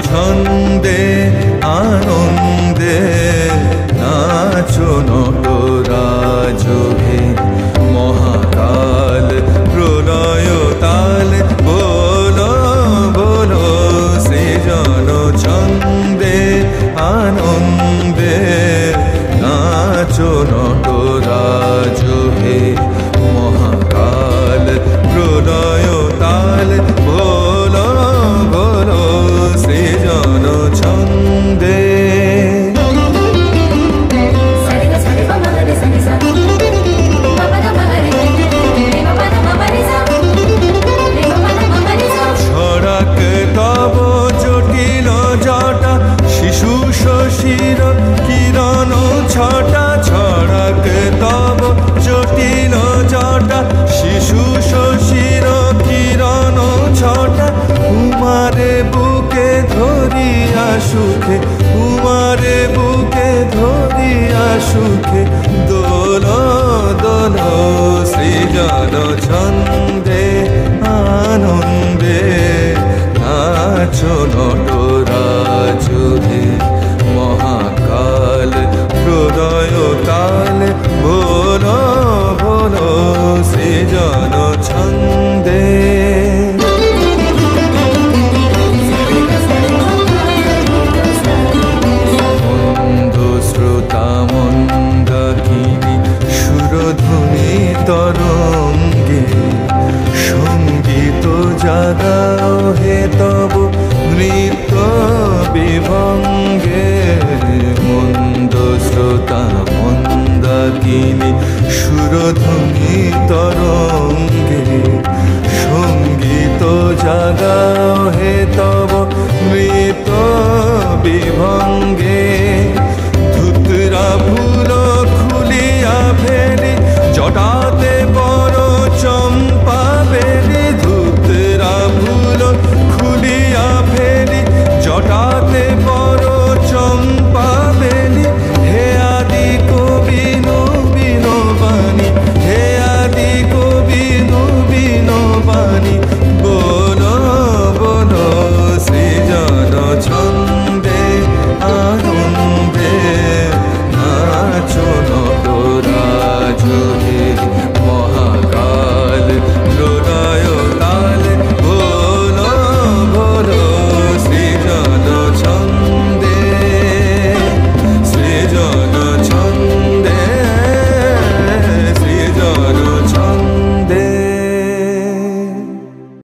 ছন্দে আনন্দে নাচো নটরাজহে মহাকাল প্রলয় তাল বলো বলো সৃজন ছন্দে আনন্দে নাচো নটরাজহে মহাকাল প্রলয় তাল বলো বলো সৃজন ছন্দে ছড়াক তব জটিল জটা শিশু শশীর কিরণ ছটা ছড়াক তব জটিল জটা শিশু শশীর কিরণ ছটা উমারে বুকে ধরিয়া সুখে উমারে বুকে ধরিয়া সুখে দোল দোল সৃজন ছন্দে আনন্দে নাচো নটরাজহে মহাকাল প্রলয় তাল বলো বলো সৃজন ছন্দে মন্দাকিনী সুরধ্বনি তরঙ্গে সঙ্গীত জাগাও হে তব নৃত্য বিভঙ্গে মন্দ শ্রোতা মন্দাকিনী সুরধ্বনি তরঙ্গে সঙ্গীত জাগাও হে